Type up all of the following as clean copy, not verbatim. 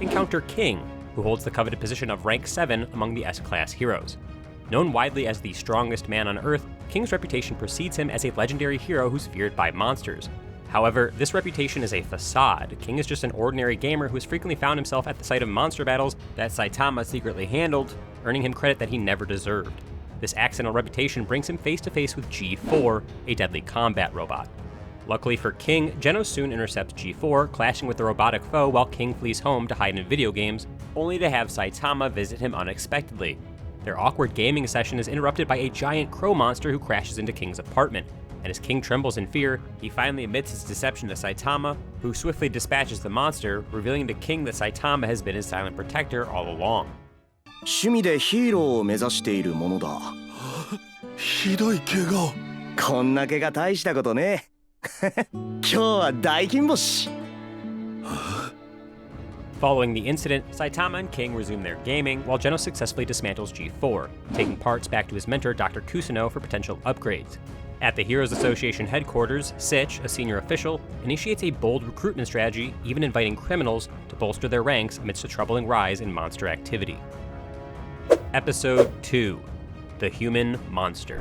encounter King, who holds the coveted position of rank 7 among the S-class heroes. Known widely as the strongest man on Earth, King's reputation precedes him as a legendary hero who's feared by monsters. However, this reputation is a facade. King is just an ordinary gamer who has frequently found himself at the site of monster battles that Saitama secretly handled, earning him credit that he never deserved. This accidental reputation brings him face to face with G4, a deadly combat robot. Luckily for King, Genos soon intercepts G4, clashing with the robotic foe while King flees home to hide in video games, only to have Saitama visit him unexpectedly. Their awkward gaming session is interrupted by a giant crow monster who crashes into King's apartment, and as King trembles in fear, he finally admits his deception to Saitama, who swiftly dispatches the monster, revealing to King that Saitama has been his silent protector all along. 趣味でヒーローを目指しているものだ。ひどい怪我。こんな怪我大したことね。今日は大金星。Following the incident, Saitama and King resume their gaming, while Genos successfully dismantles G4, taking parts back to his mentor Dr. Kusuno for potential upgrades. At the Heroes Association headquarters, Sich, a senior official, initiates a bold recruitment strategy, even inviting criminals to bolster their ranks amidst a troubling rise in monster activity. Episode 2: The Human Monster.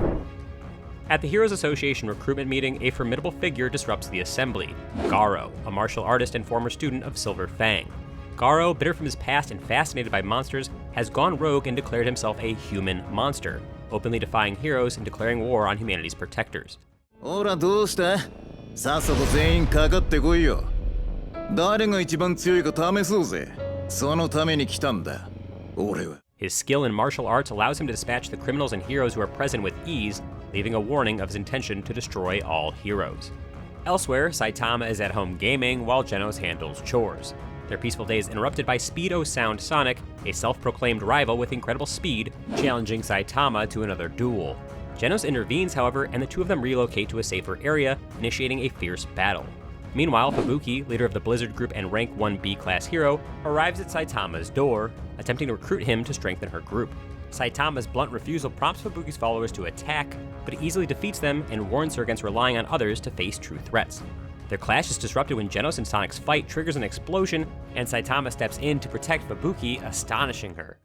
At the Heroes Association recruitment meeting, a formidable figure disrupts the assembly, Garo, a martial artist and former student of Silver Fang. Garo, bitter from his past and fascinated by monsters, has gone rogue and declared himself a human monster, openly defying heroes and declaring war on humanity's protectors. ほらどうした？さっさと全員かかってこいよ。誰が一番強いか試そうぜ。そのために来たんだ。俺は。His skill in martial arts allows him to dispatch the criminals and heroes who are present with ease, leaving a warning of his intention to destroy all heroes. Elsewhere, Saitama is at home gaming while Genos handles chores. Their peaceful day is interrupted by Speedo Sound Sonic, a self-proclaimed rival with incredible speed, challenging Saitama to another duel. Genos intervenes, however, and the two of them relocate to a safer area, initiating a fierce battle. Meanwhile, Fubuki, leader of the Blizzard Group and rank 1 B-class hero, arrives at Saitama's door, attempting to recruit him to strengthen her group. Saitama's blunt refusal prompts Fubuki's followers to attack, but he easily defeats them and warns her against relying on others to face true threats. Their clash is disrupted when Genos and Sonic's fight triggers an explosion, and Saitama steps in to protect Fubuki, astonishing her.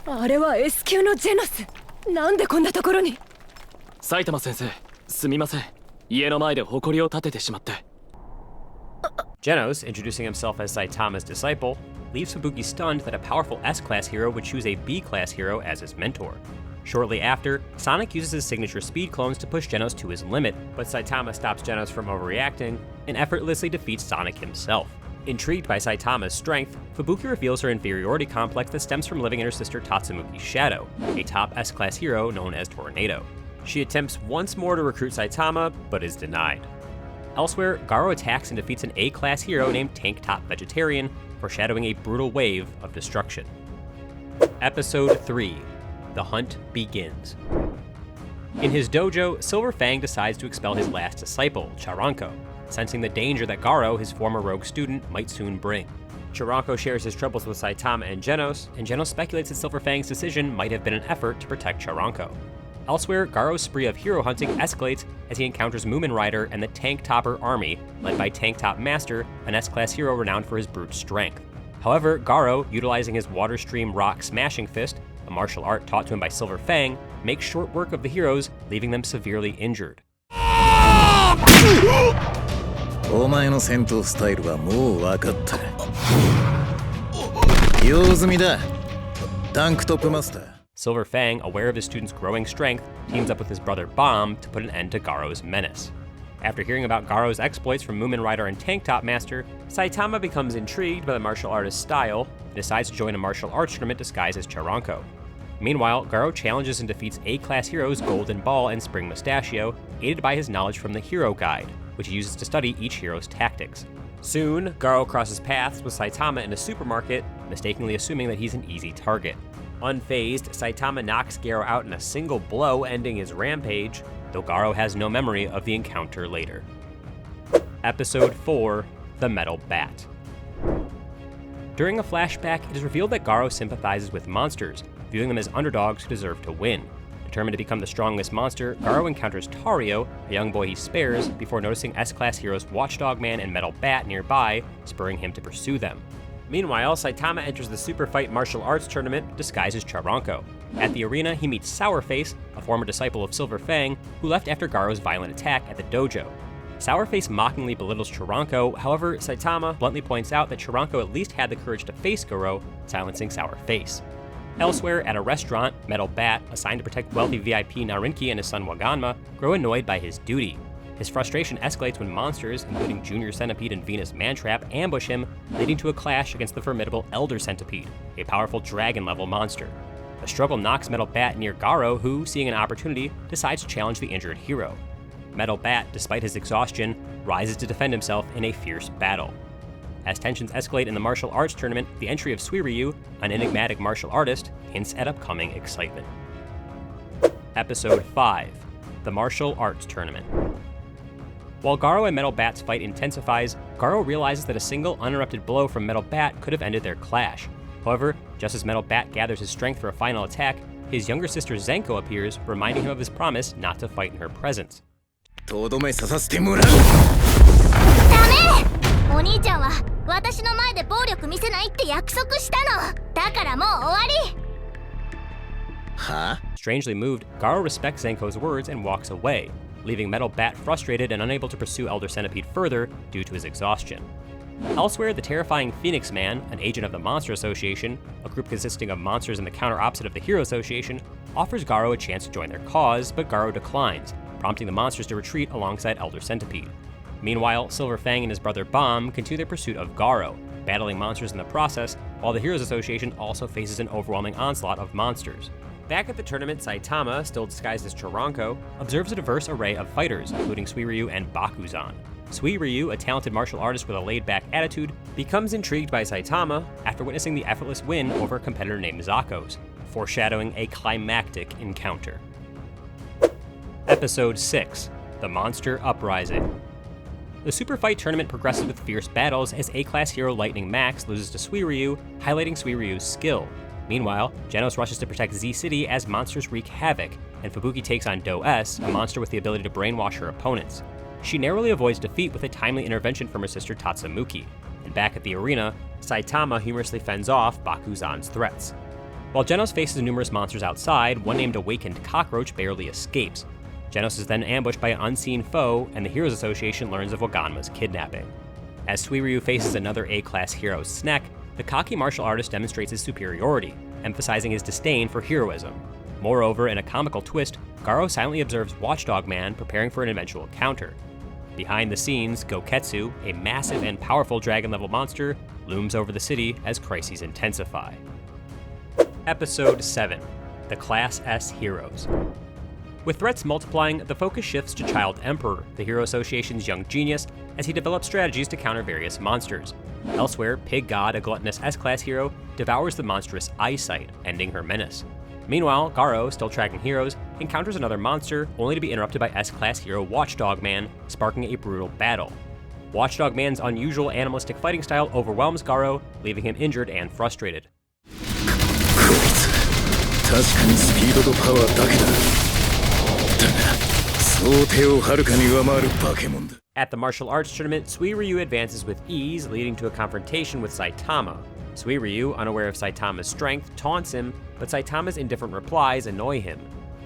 あれは S 級のジェノス。なんでこんなところに？埼玉先生、すみません。家の前で誇りを立ててしまって。Genos, introducing himself as Saitama's disciple, leaves Fubuki stunned that a powerful S-class hero would choose a B-class hero as his mentor. Shortly after, Sonic uses his signature speed clones to push Genos to his limit, but Saitama stops Genos from overreacting and effortlessly defeats Sonic himself. Intrigued by Saitama's strength, Fubuki reveals her inferiority complex that stems from living in her sister Tatsumuki's shadow, a top S-class hero known as Tornado. She attempts once more to recruit Saitama, but is denied. Elsewhere, Garo attacks and defeats an A-class hero named Tank Top Vegetarian, foreshadowing a brutal wave of destruction. Episode 3: The Hunt Begins. In his dojo, Silver Fang decides to expel his last disciple, Charanko, sensing the danger that Garo, his former rogue student, might soon bring. Charanko shares his troubles with Saitama and Genos speculates that Silver Fang's decision might have been an effort to protect Charanko. Elsewhere, Garo's spree of hero hunting escalates as he encounters Moomin Rider and the Tank Topper army, led by Tank Top Master, an S-class hero renowned for his brute strength. However, Garo, utilizing his Water Stream Rock Smashing Fist, a martial art taught to him by Silver Fang, makes short work of the heroes, leaving them severely injured. お前の戦闘スタイルはもう分かった。用済みだ。タンクトップマスター。Silver Fang, aware of his student's growing strength, teams up with his brother Bomb to put an end to Garo's menace. After hearing about Garo's exploits from Moomin Rider and Tank Top Master, Saitama becomes intrigued by the martial artist's style and decides to join a martial arts tournament disguised as Charanko. Meanwhile, Garo challenges and defeats A-class heroes Golden Ball and Spring Mustachio, aided by his knowledge from the Hero Guide, which he uses to study each hero's tactics. Soon, Garo crosses paths with Saitama in a supermarket, mistakenly assuming that he's an easy target. Unfazed, Saitama knocks Garo out in a single blow, ending his rampage, though Garo has no memory of the encounter later. Episode 4: The Metal Bat. During a flashback, it is revealed that Garo sympathizes with monsters, viewing them as underdogs who deserve to win. Determined to become the strongest monster, Garo encounters Tario, a young boy he spares, before noticing S-class heroes Watchdog Man and Metal Bat nearby, spurring him to pursue them. Meanwhile, Saitama enters the Super Fight martial arts tournament disguised as Charanko. At the arena, he meets Sourface, a former disciple of Silver Fang, who left after Garo's violent attack at the dojo. Sourface mockingly belittles Charanko, however, Saitama bluntly points out that Charanko at least had the courage to face Garo, silencing Sourface. Elsewhere, at a restaurant, Metal Bat, assigned to protect wealthy VIP Narinki and his son Waganma, grow annoyed by his duty. His frustration escalates when monsters, including Junior Centipede and Venus Mantrap, ambush him, leading to a clash against the formidable Elder Centipede, a powerful dragon-level monster. The struggle knocks Metal Bat near Garo, who, seeing an opportunity, decides to challenge the injured hero. Metal Bat, despite his exhaustion, rises to defend himself in a fierce battle. As tensions escalate in the martial arts tournament, the entry of Suiryu, an enigmatic martial artist, hints at upcoming excitement. Episode 5: The Martial Arts Tournament. While Garo and Metal Bat's fight intensifies, Garo realizes that a single uninterrupted blow from Metal Bat could have ended their clash. However, just as Metal Bat gathers his strength for a final attack, his younger sister Zenko appears, reminding him of his promise not to fight in her presence. とどめさせてもらう。ダメ！お兄ちゃんは私の前で暴力見せないって約束したの。だからもう終わり。は？ Strangely moved, Garo respects Zenko's words and walks away, leaving Metal Bat frustrated and unable to pursue Elder Centipede further due to his exhaustion. Elsewhere, the terrifying Phoenix Man, an agent of the Monster Association, a group consisting of monsters and the counter-opposite of the Hero Association, offers Garo a chance to join their cause, but Garo declines, prompting the monsters to retreat alongside Elder Centipede. Meanwhile, Silver Fang and his brother Bomb continue their pursuit of Garo, battling monsters in the process, while the Heroes Association also faces an overwhelming onslaught of monsters. Back at the tournament, Saitama, still disguised as Charanko, observes a diverse array of fighters, including Suiryu and Bakuzan. Suiryu, a talented martial artist with a laid-back attitude, becomes intrigued by Saitama after witnessing the effortless win over a competitor named Zakos, foreshadowing a climactic encounter. Episode 6: The Monster Uprising. The Super Fight tournament progresses with fierce battles as A-class hero Lightning Max loses to Suiryu, highlighting Suiryu's skill. Meanwhile, Genos rushes to protect Z-City as monsters wreak havoc, and Fubuki takes on Do-S, a monster with the ability to brainwash her opponents. She narrowly avoids defeat with a timely intervention from her sister Tatsumuki. And back at the arena, Saitama humorously fends off Bakuzan's threats. While Genos faces numerous monsters outside, one named Awakened Cockroach barely escapes. Genos is then ambushed by an unseen foe, and the Heroes Association learns of Waganma's kidnapping. As Suiryu faces another A-class hero, Snek, the cocky martial artist demonstrates his superiority, emphasizing his disdain for heroism. Moreover, in a comical twist, Garo silently observes Watchdog Man preparing for an eventual counter. Behind the scenes, Goketsu, a massive and powerful dragon-level monster, looms over the city as crises intensify. Episode 7: The Class S Heroes. With threats multiplying, the focus shifts to Child Emperor, the Hero Association's young genius, as he develops strategies to counter various monsters. Elsewhere, Pig God, a gluttonous S-class hero, devours the monstrous Eyesight, ending her menace. Meanwhile, Garo, still tracking heroes, encounters another monster, only to be interrupted by S-class hero Watchdog Man, sparking a brutal battle. Watchdog Man's unusual animalistic fighting style overwhelms Garo, leaving him injured and frustrated. 確かにスピードとパワーだけだ。だが、想定をはるかに上回る化け物だ。 At the martial arts tournament, Suiryu advances with ease, leading to a confrontation with Saitama. Suiryu, unaware of Saitama's strength, taunts him, but Saitama's indifferent replies annoy him.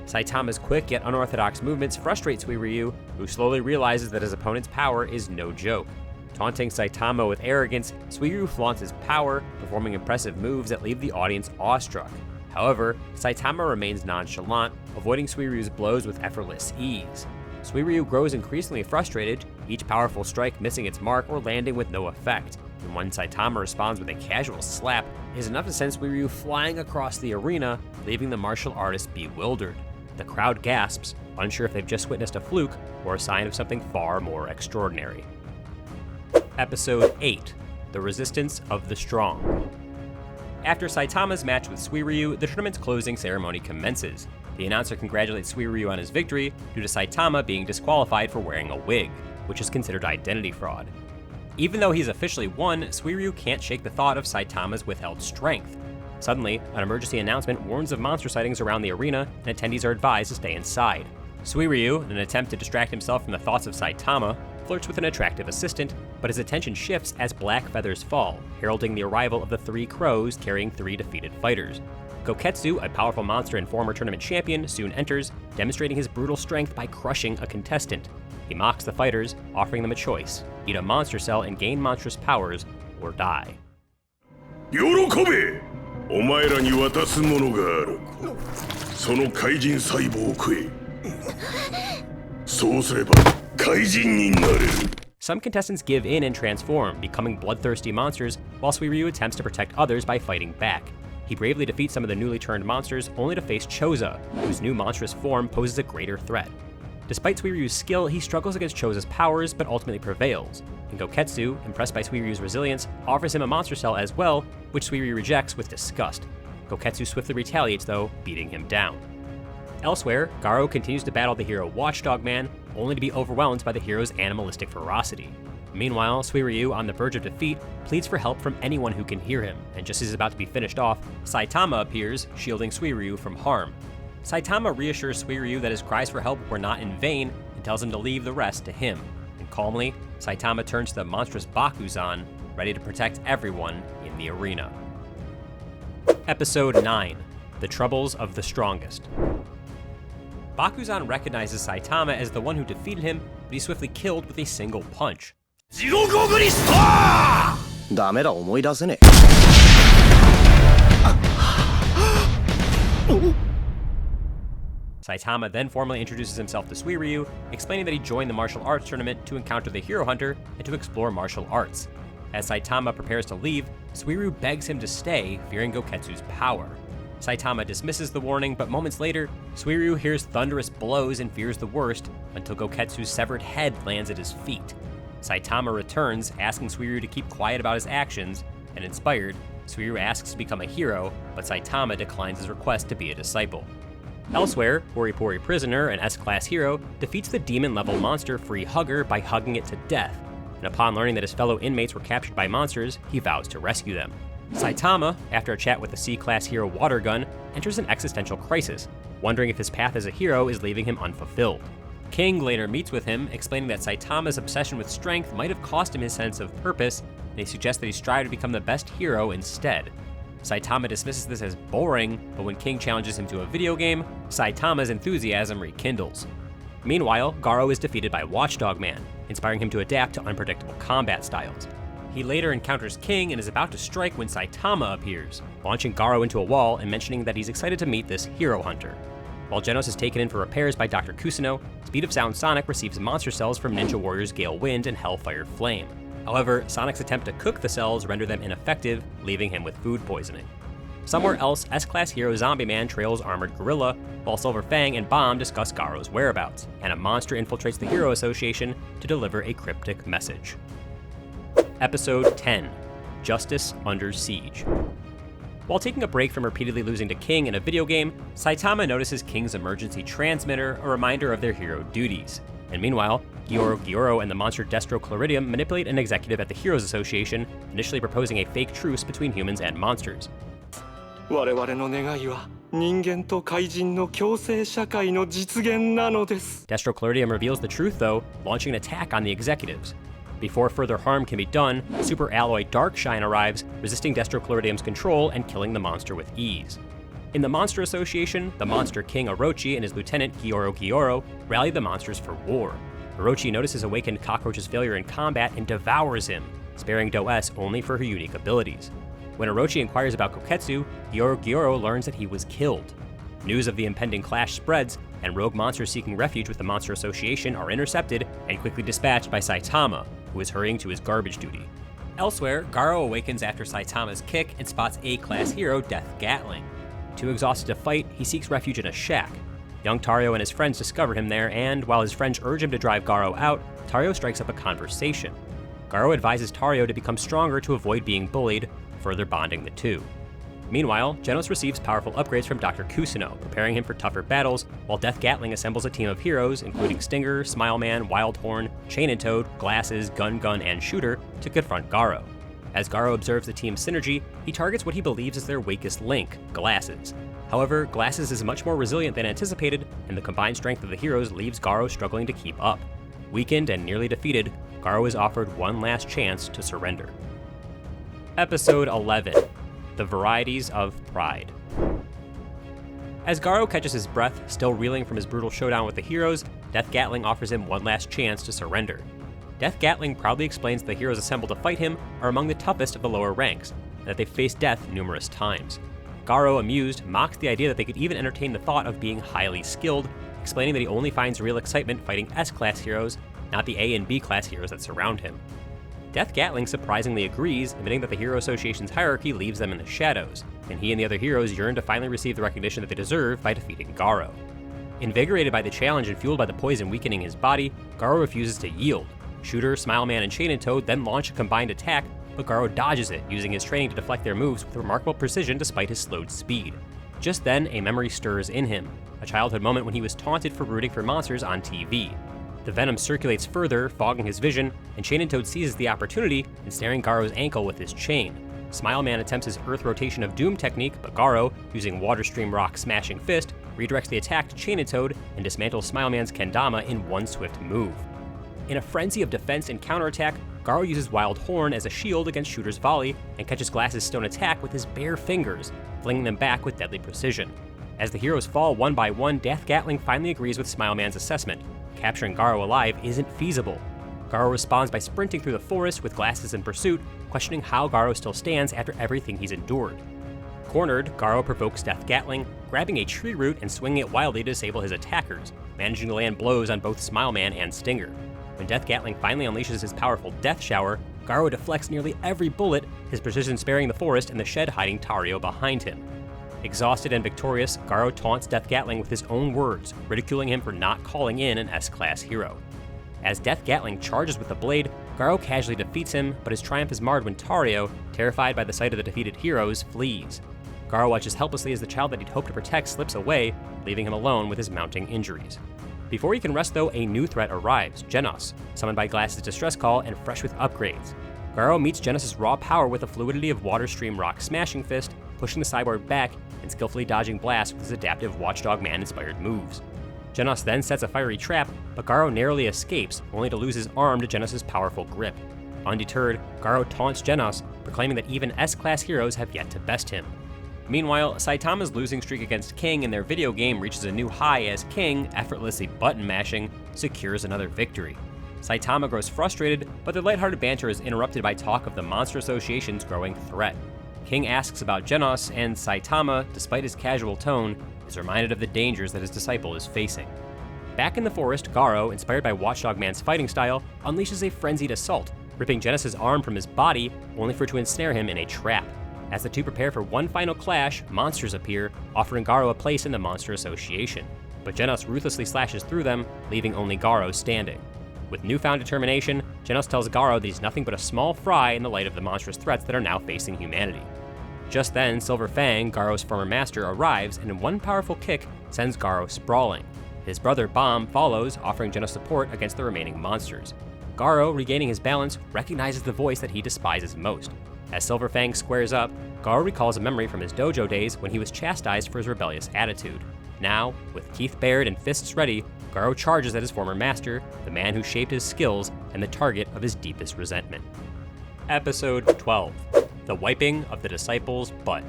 Saitama's quick yet unorthodox movements frustrate Suiryu, who slowly realizes that his opponent's power is no joke. Taunting Saitama with arrogance, Suiryu flaunts his power, performing impressive moves that leave the audience awestruck. However, Saitama remains nonchalant, avoiding Suiryu's blows with effortless ease. Suiryu grows increasingly frustrated, each powerful strike missing its mark or landing with no effect. And when Saitama responds with a casual slap, it is enough to send Suiryu flying across the arena, leaving the martial artist bewildered. The crowd gasps, unsure if they've just witnessed a fluke or a sign of something far more extraordinary. Episode 8: The Resistance of the Strong. After Saitama's match with Suiryu, the tournament's closing ceremony commences. The announcer congratulates Suiryu on his victory due to Saitama being disqualified for wearing a wig, which is considered identity fraud. Even though he's officially won, Suiryu can't shake the thought of Saitama's withheld strength. Suddenly, an emergency announcement warns of monster sightings around the arena, and attendees are advised to stay inside. Suiryu, in an attempt to distract himself from the thoughts of Saitama, flirts with an attractive assistant, but his attention shifts as black feathers fall, heralding the arrival of the 3 crows carrying 3 defeated fighters. Goketsu, a powerful monster and former tournament champion, soon enters, demonstrating his brutal strength by crushing a contestant. He mocks the fighters, offering them a choice: eat a monster cell and gain monstrous powers, or die. 喜べ！お前らに渡すものがある。その怪人細胞を食え。そうすれば怪人になれる。 Some contestants give in and transform, becoming bloodthirsty monsters, while Suiryu attempts to protect others by fighting back. He bravely defeats some of the newly turned monsters, only to face Choza, whose new monstrous form poses a greater threat. Despite Suiryu's skill, he struggles against Choza's powers, but ultimately prevails. And Goketsu, impressed by Suiryu's resilience, offers him a monster cell as well, which Suiryu rejects with disgust. Goketsu swiftly retaliates though, beating him down. Elsewhere, Garo continues to battle the hero Watchdog Man, only to be overwhelmed by the hero's animalistic ferocity. Meanwhile, Suiryu, on the verge of defeat, pleads for help from anyone who can hear him, and just as he's about to be finished off, Saitama appears, shielding Suiryu from harm. Saitama reassures Suiryu that his cries for help were not in vain, and tells him to leave the rest to him. And calmly, Saitama turns to the monstrous Bakuzan, ready to protect everyone in the arena. Episode 9: The Troubles of the Strongest. Bakuzan recognizes Saitama as the one who defeated him, but he's swiftly killed with a single punch. 地獄送りスター！ダメだ、思い出せねえ。Saitama then formally introduces himself to Suiryu, explaining that he joined the martial arts tournament to encounter the Hero Hunter and to explore martial arts. As Saitama prepares to leave, Suiryu begs him to stay, fearing Goketsu's power. Saitama dismisses the warning, but moments later, Suiryu hears thunderous blows and fears the worst, until Goketsu's severed head lands at his feet. Saitama returns, asking Suiryu to keep quiet about his actions, and inspired, Suiryu asks to become a hero, but Saitama declines his request to be a disciple. Elsewhere, Poripori Prisoner, an S-class hero, defeats the demon-level monster Free Hugger by hugging it to death, and upon learning that his fellow inmates were captured by monsters, he vows to rescue them. Saitama, after a chat with the C-class hero Watergun, enters an existential crisis, wondering if his path as a hero is leaving him unfulfilled. King later meets with him, explaining that Saitama's obsession with strength might have cost him his sense of purpose, and he suggests that he strive to become the best hero instead. Saitama dismisses this as boring, but when King challenges him to a video game, Saitama's enthusiasm rekindles. Meanwhile, Garo is defeated by Watchdog Man, inspiring him to adapt to unpredictable combat styles. He later encounters King and is about to strike when Saitama appears, launching Garo into a wall and mentioning that he's excited to meet this hero hunter. While Genos is taken in for repairs by Dr. Kusuno, Speed of Sound Sonic receives monster cells from Ninja Warriors Gale Wind and Hellfire Flame. However, Sonic's attempt to cook the cells render them ineffective, leaving him with food poisoning. Somewhere else, S-class hero Zombie Man trails Armored Gorilla, while Silver Fang and Bomb discuss Garo's whereabouts, and a monster infiltrates the Hero Association to deliver a cryptic message. Episode 10: Justice Under Siege. While taking a break from repeatedly losing to King in a video game, Saitama notices King's emergency transmitter, a reminder of their hero duties. And meanwhile, Gyoro and the monster Destrochloridium manipulate an executive at the Heroes Association, initially proposing a fake truce between humans and monsters. 我々の願いは人間と怪人の共生社会の実現なのです。 Destrochloridium reveals the truth though, launching an attack on the executives. Before further harm can be done, Super Alloy Darkshine arrives, resisting Destrochloridium's control and killing the monster with ease. In the Monster Association, the Monster King Orochi and his lieutenant Gyoro rally the monsters for war. Orochi notices awakened Cockroach's failure in combat and devours him, sparing Do-S only for her unique abilities. When Orochi inquires about Koketsu, Gyoro learns that he was killed. News of the impending clash spreads, and rogue monsters seeking refuge with the Monster Association are intercepted and quickly dispatched by Saitama, who is hurrying to his garbage duty. Elsewhere, Garo awakens after Saitama's kick and spots A-class hero Death Gatling. Too exhausted to fight, he seeks refuge in a shack. Young Tario and his friends discover him there, and while his friends urge him to drive Garo out, Tario strikes up a conversation. Garo advises Tario to become stronger to avoid being bullied, further bonding the two. Meanwhile, Genos receives powerful upgrades from Dr. Kusuno, preparing him for tougher battles, while Death Gatling assembles a team of heroes, including Stinger, Smile Man, Wildhorn, Chain and Toad, Glasses, Gun, and Shooter, to confront Garo. As Garo observes the team's synergy, he targets what he believes is their weakest link, Glasses. However, Glasses is much more resilient than anticipated, and the combined strength of the heroes leaves Garo struggling to keep up. Weakened and nearly defeated, Garo is offered one last chance to surrender. Episode 11, The Varieties of Pride. As Garo catches his breath, still reeling from his brutal showdown with the heroes, Death Gatling offers him one last chance to surrender. Death Gatling proudly explains that the heroes assembled to fight him are among the toughest of the lower ranks, and that they've faced death numerous times. Garo, amused, mocks the idea that they could even entertain the thought of being highly skilled, explaining that he only finds real excitement fighting S-class heroes, not the A and B-class heroes that surround him. Death Gatling surprisingly agrees, admitting that the Hero Association's hierarchy leaves them in the shadows, and he and the other heroes yearn to finally receive the recognition that they deserve by defeating Garo. Invigorated by the challenge and fueled by the poison weakening his body, Garo refuses to yield. Shooter, Smileman, and Chain and Toad then launch a combined attack, but Garo dodges it, using his training to deflect their moves with remarkable precision despite his slowed speed. Just then, a memory stirs in him, a childhood moment when he was taunted for rooting for monsters on TV. The venom circulates further, fogging his vision, and Chain and Toad seizes the opportunity, ensnaring Garo's ankle with his chain. Smileman attempts his Earth Rotation of Doom technique, but Garo, using Water Stream Rock Smashing Fist, redirects the attack to Chain and Toad and dismantles Smileman's Kendama in one swift move. In a frenzy of defense and counterattack, Garo uses Wild Horn as a shield against Shooter's volley and catches Glass's stone attack with his bare fingers, flinging them back with deadly precision. As the heroes fall one by one, Death Gatling finally agrees with Smileman's assessment. Capturing Garo alive isn't feasible. Garo responds by sprinting through the forest with Glasses in pursuit, questioning how Garo still stands after everything he's endured. Cornered, Garo provokes Death Gatling, grabbing a tree root and swinging it wildly to disable his attackers, managing to land blows on both Smileman and Stinger. When Death Gatling finally unleashes his powerful Death Shower, Garo deflects nearly every bullet, his precision sparing the forest and the shed hiding Tario behind him. Exhausted and victorious, Garo taunts Death Gatling with his own words, ridiculing him for not calling in an S-class hero. As Death Gatling charges with the blade, Garo casually defeats him, but his triumph is marred when Tario, terrified by the sight of the defeated heroes, flees. Garo watches helplessly as the child that he'd hoped to protect slips away, leaving him alone with his mounting injuries. Before he can rest though, a new threat arrives, Genos, summoned by Glass's distress call and fresh with upgrades. Garo meets Genos' raw power with the fluidity of Water Stream Rock Smashing Fist, pushing the cyborg back and skillfully dodging blasts with his adaptive Watchdog Man-inspired moves. Genos then sets a fiery trap, but Garo narrowly escapes, only to lose his arm to Genos' powerful grip. Undeterred, Garo taunts Genos, proclaiming that even S-class heroes have yet to best him. Meanwhile, Saitama's losing streak against King in their video game reaches a new high as King, effortlessly button-mashing, secures another victory. Saitama grows frustrated, but their lighthearted banter is interrupted by talk of the Monster Association's growing threat. King asks about Genos, and Saitama, despite his casual tone, is reminded of the dangers that his disciple is facing. Back in the forest, Garo, inspired by Watchdog Man's fighting style, unleashes a frenzied assault, ripping Genos' arm from his body, only for it to ensnare him in a trap. As the two prepare for one final clash, monsters appear, offering Garo a place in the Monster Association. But Genos ruthlessly slashes through them, leaving only Garo standing. With newfound determination, Genos tells Garo that he's nothing but a small fry in the light of the monstrous threats that are now facing humanity. Just then, Silver Fang, Garo's former master, arrives and in one powerful kick sends Garo sprawling. His brother Bomb follows, offering Genos support against the remaining monsters. Garo, regaining his balance, recognizes the voice that he despises most. As Silver Fang squares up, Garo recalls a memory from his dojo days when he was chastised for his rebellious attitude. Now, with teeth bared and fists ready, Garo charges at his former master, the man who shaped his skills and the target of his deepest resentment. Episode 12, The Wiping of the Disciple's Butt.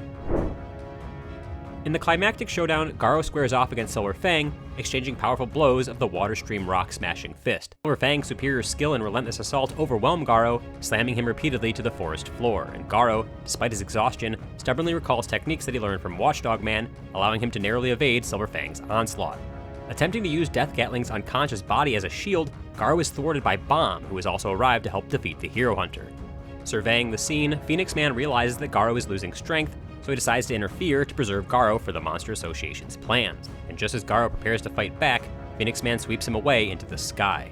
In the climactic showdown, Garo squares off against Silver Fang, exchanging powerful blows of the Water Stream Rock Smashing Fist. Silver Fang's superior skill and relentless assault overwhelm Garo, slamming him repeatedly to the forest floor, and Garo, despite his exhaustion, stubbornly recalls techniques that he learned from Watchdog Man, allowing him to narrowly evade Silver Fang's onslaught. Attempting to use Death Gatling's unconscious body as a shield, Garo is thwarted by Bomb, who has also arrived to help defeat the Hero Hunter. Surveying the scene, Phoenix Man realizes that Garo is losing strength, so he decides to interfere to preserve Garo for the Monster Association's plans. And just as Garo prepares to fight back, Phoenix Man sweeps him away into the sky.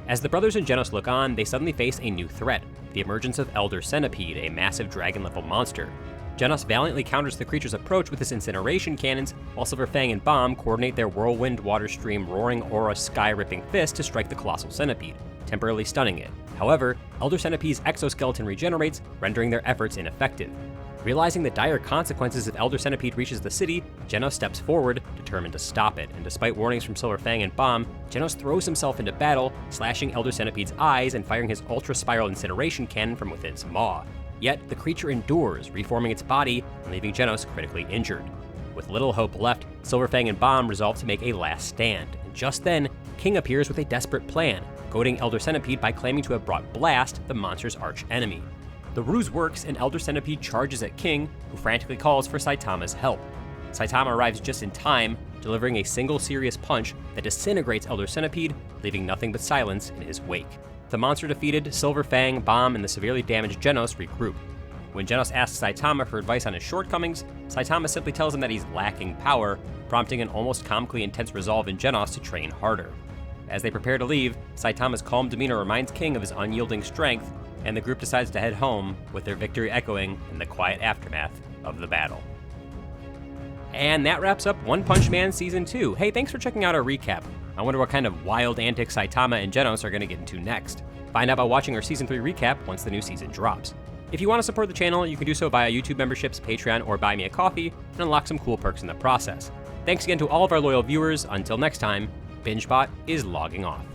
As the brothers and Genos look on, they suddenly face a new threat, the emergence of Elder Centipede, a massive dragon-level monster. Genos valiantly counters the creature's approach with his incineration cannons, while Silver Fang and Bomb coordinate their whirlwind, water stream, roaring aura, sky-ripping fist to strike the colossal centipede, temporarily stunning it. However, Elder Centipede's exoskeleton regenerates, rendering their efforts ineffective. Realizing the dire consequences if Elder Centipede reaches the city, Genos steps forward, determined to stop it, and despite warnings from Silver Fang and Bomb, Genos throws himself into battle, slashing Elder Centipede's eyes and firing his ultra-spiral incineration cannon from within its maw. Yet, the creature endures, reforming its body and leaving Genos critically injured. With little hope left, Silver Fang and Bomb resolve to make a last stand, and just then, King appears with a desperate plan, goading Elder Centipede by claiming to have brought Blast, the monster's arch-enemy. The ruse works, and Elder Centipede charges at King, who frantically calls for Saitama's help. Saitama arrives just in time, delivering a single serious punch that disintegrates Elder Centipede, leaving nothing but silence in his wake. The monster defeated, Silver Fang, Bomb, and the severely damaged Genos regroup. When Genos asks Saitama for advice on his shortcomings, Saitama simply tells him that he's lacking power, prompting an almost comically intense resolve in Genos to train harder. As they prepare to leave, Saitama's calm demeanor reminds King of his unyielding strength, and the group decides to head home, with their victory echoing in the quiet aftermath of the battle. And that wraps up One Punch Man Season 2. Hey, thanks for checking out our recap. I wonder what kind of wild antics Saitama and Genos are going to get into next. Find out by watching our Season 3 recap once the new season drops. If you want to support the channel, you can do so via YouTube memberships, Patreon, or Buy Me a Coffee, and unlock some cool perks in the process. Thanks again to all of our loyal viewers. Until next time, BingeBot is logging off.